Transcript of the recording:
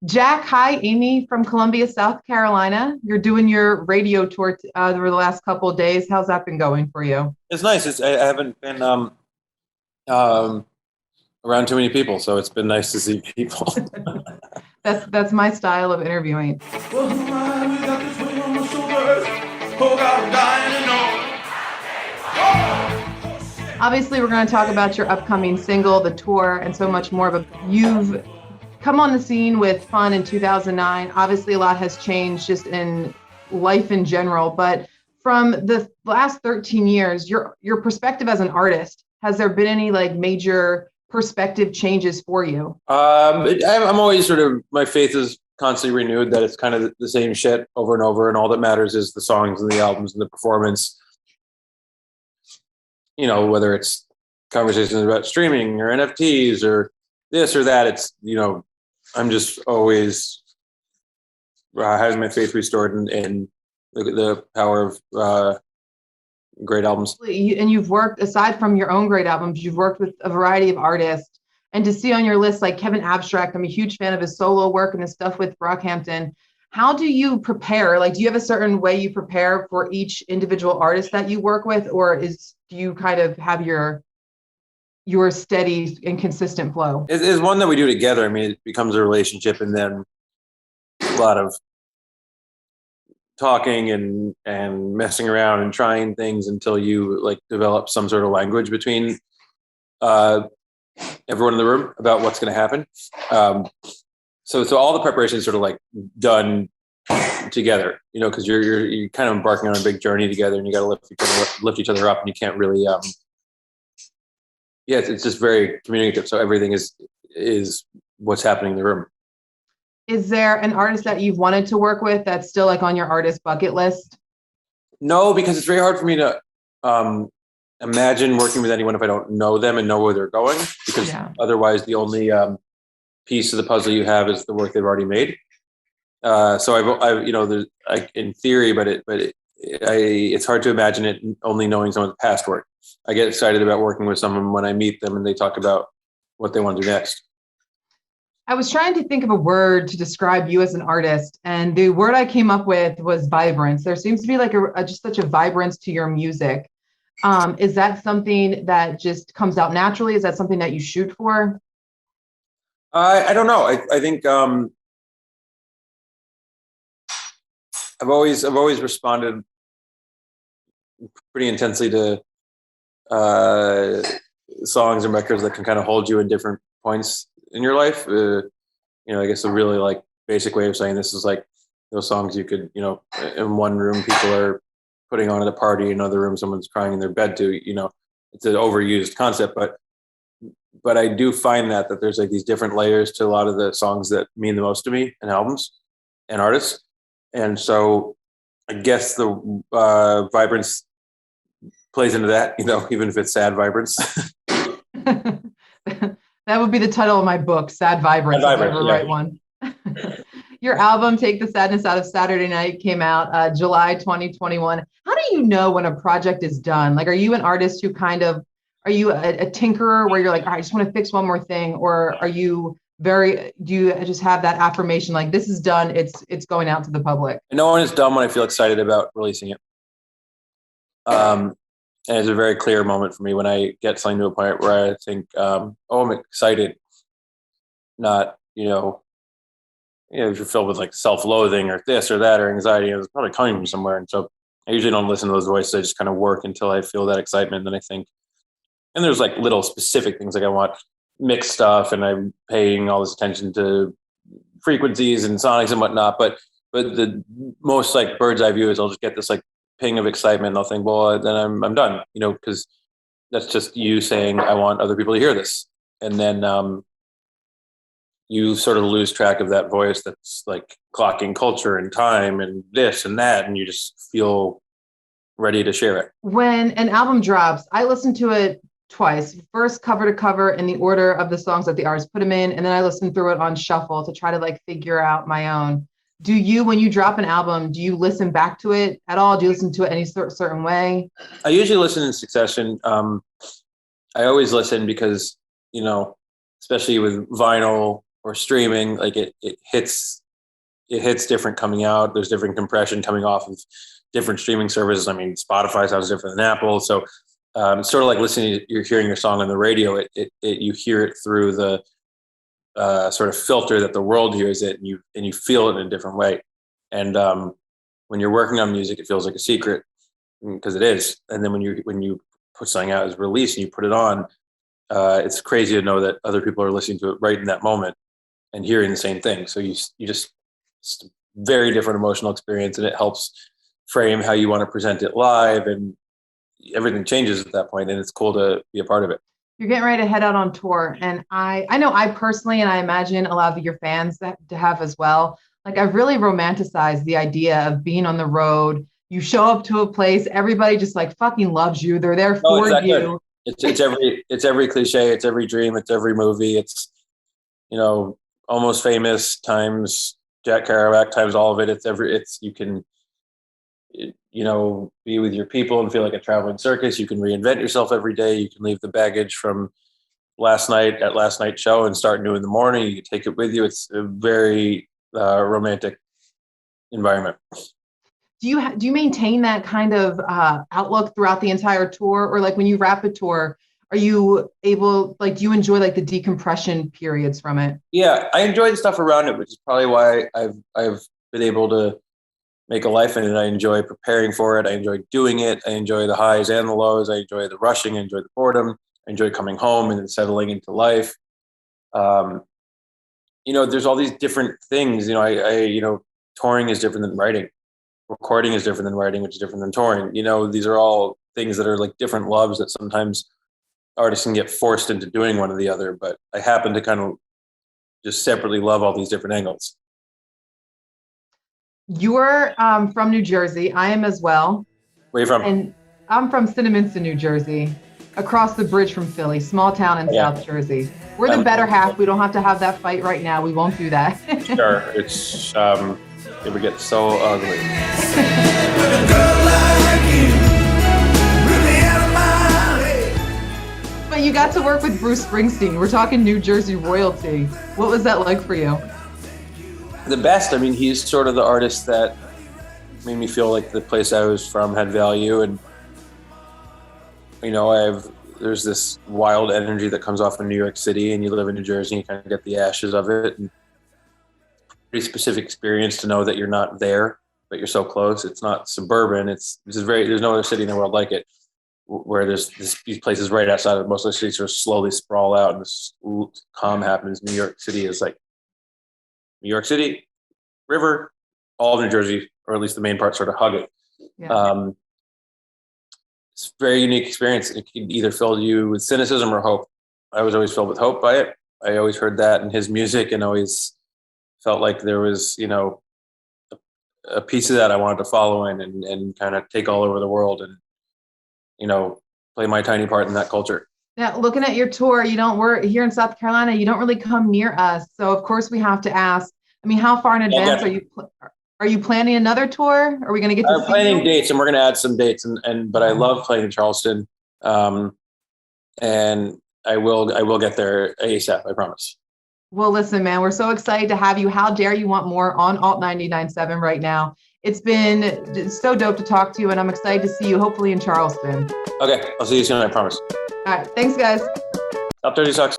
Jack, hi, Amy from Columbia, South Carolina. You're doing your radio tour over the last couple of days. How's that been going for you? It's nice. I haven't been um, around too many people, so it's been nice to see people. That's my style of interviewing. Well, who am I? We got this weight on my shoulders. Oh God, I'm dying to know. Obviously, we're going to talk about your upcoming single, the tour, and so much more. But you've come on the scene with Fun in 2009. Obviously, a lot has changed just in life in general. But from the last 13 years, your perspective as an artist, has there been any like major perspective changes for you? I'm always sort of my faith is constantly renewed that it's kind of the same shit over and over, and all that matters is the songs and the albums and the performance. Whether it's conversations about streaming or NFTs or this or that, I'm just always has my faith restored in the power of great albums. And you've worked, aside from your own great albums, you've worked with a variety of artists. And to see on your list, like Kevin Abstract, I'm a huge fan of his solo work and his stuff with Brockhampton. How do you prepare? Like, do you have a certain way you prepare for each individual artist that you work with, or do you kind of have your steady and consistent flow? It's one that we do together. I mean, it becomes a relationship, and then a lot of talking and messing around and trying things until you like develop some sort of language between everyone in the room about what's going to happen. So all the preparation is sort of like done together, because you're kind of embarking on a big journey together, and you got to lift each other up, and you can't really, it's just very communicative. So everything is what's happening in the room. Is there an artist that you've wanted to work with that's still like on your artist bucket list? No, because it's very hard for me to imagine working with anyone if I don't know them and know where they're going, because otherwise the only piece of the puzzle you have is the work they've already made. So there's in theory, but it's hard to imagine it only knowing someone's past work. I get excited about working with someone when I meet them and they talk about what they want to do next. I was trying to think of a word to describe you as an artist, and the word I came up with was vibrance. There seems to be like just such a vibrance to your music. Is that something that just comes out naturally? Is that something that you shoot for? I don't know. I think I've always responded pretty intensely to songs and records that can kind of hold you in different points in your life. I guess a really like basic way of saying this is like those songs you could, in one room people are putting on at a party, in another room someone's crying in their bed to. It's an overused concept, but I do find that there's like these different layers to a lot of the songs that mean the most to me and albums and artists. And so I guess the vibrance plays into that, even if it's sad vibrance. That would be the title of my book, Sad Vibrance, if I ever write one. Your album, Take the Sadness Out of Saturday Night, came out July 2021. How do you know when a project is done? Like, are you an artist who are you a tinkerer where you're like, all right, I just want to fix one more thing? Or do you just have that affirmation, like this is done, it's going out to the public? No one is done when I feel excited about releasing it. And it's a very clear moment for me when I get something to a point where I think, I'm excited. Not, if you're filled with like self-loathing or this or that or anxiety, it's probably coming from somewhere. And so I usually don't listen to those voices. I just kind of work until I feel that excitement. Then I think, and there's like little specific things, like I want mixed stuff and I'm paying all this attention to frequencies and sonics and whatnot. But the most like bird's eye view is I'll just get this like ping of excitement and I'll think, well, then I'm done, because that's just you saying, I want other people to hear this. And then you sort of lose track of that voice that's like clocking culture and time and this and that, and you just feel ready to share it. When an album drops, I listen to it twice, first cover to cover in the order of the songs that the artist put them in, and then I listen through it on shuffle to try to like figure out my own. Do you, when you drop an album, do you listen back to it at all? Do you listen to it any certain way? I usually listen in succession. I always listen because, especially with vinyl, or streaming, like it hits different coming out. There's different compression coming off of different streaming services. I mean, Spotify sounds different than Apple. So it's sort of like you're hearing your song on the radio. You hear it through the sort of filter that the world hears it, and you feel it in a different way. And when you're working on music, it feels like a secret, because it is. And then when you put something out as release and you put it on, it's crazy to know that other people are listening to it right in that moment and hearing the same thing. So you just, it's a very different emotional experience, and it helps frame how you want to present it live, and everything changes at that point, and it's cool to be a part of it. You're getting ready to head out on tour, and I know I personally, and I imagine a lot of your fans that to have as well, like I've really romanticized the idea of being on the road. You show up to a place, everybody just like fucking loves you. They're there for you. It's every cliche, it's every dream, it's every movie. It's, Almost Famous times Jack Kerouac times all of it. You can, be with your people and feel like a traveling circus. You can reinvent yourself every day. You can leave the baggage from last night's show and start new in the morning. You can take it with you. It's a very romantic environment. Do you maintain that kind of outlook throughout the entire tour, or like when you wrap a tour, are you able, like, do you enjoy like the decompression periods from it? Yeah, I enjoy the stuff around it, which is probably why I've been able to make a life in it. I enjoy preparing for it. I enjoy doing it. I enjoy the highs and the lows. I enjoy the rushing. I enjoy the boredom. I enjoy coming home and then settling into life. There's all these different things. Touring is different than writing. Recording is different than writing, which is different than touring. These are all things that are like different loves that sometimes artists can get forced into doing one or the other. But I happen to kind of just separately love all these different angles. You're from New Jersey. I am as well. Where are you from? And I'm from Cinnaminster, New Jersey, across the bridge from Philly, small town in South Jersey. We're the better half. We don't have to have that fight right now. We won't do that. Sure. It's it would get so ugly. But you got to work with Bruce Springsteen. We're talking New Jersey royalty. What was that like for you? The best. I mean, he's sort of the artist that made me feel like the place I was from had value. And, there's this wild energy that comes off of New York City, and you live in New Jersey, and you kind of get the ashes of it. And pretty specific experience to know that you're not there, but you're so close. It's not suburban. There's no other city in the world like it, where there's these places right outside of most of the cities sort of slowly sprawl out, and this calm happens. New York City is like New York City, river, all of New Jersey, or at least the main part, sort of hug it. Yeah. It's a very unique experience. It can either fill you with cynicism or hope. I was always filled with hope by it. I always heard that in his music, and always felt like there was, a piece of that I wanted to follow in and kind of take all over the world and, play my tiny part in that culture. Now, looking at your tour, we're here in South Carolina, you don't really come near us. So of course we have to ask, how far in advance are you planning another tour? Are we going to get to I'm planning dates, and we're going to add some dates, but I love playing in Charleston. And I will get there ASAP, I promise. Well, listen, man, we're so excited to have you. How dare you want more on Alt 99.7 right now? It's been so dope to talk to you, and I'm excited to see you hopefully in Charleston. Okay, I'll see you soon, I promise. All right, thanks, guys. Top 30 sucks.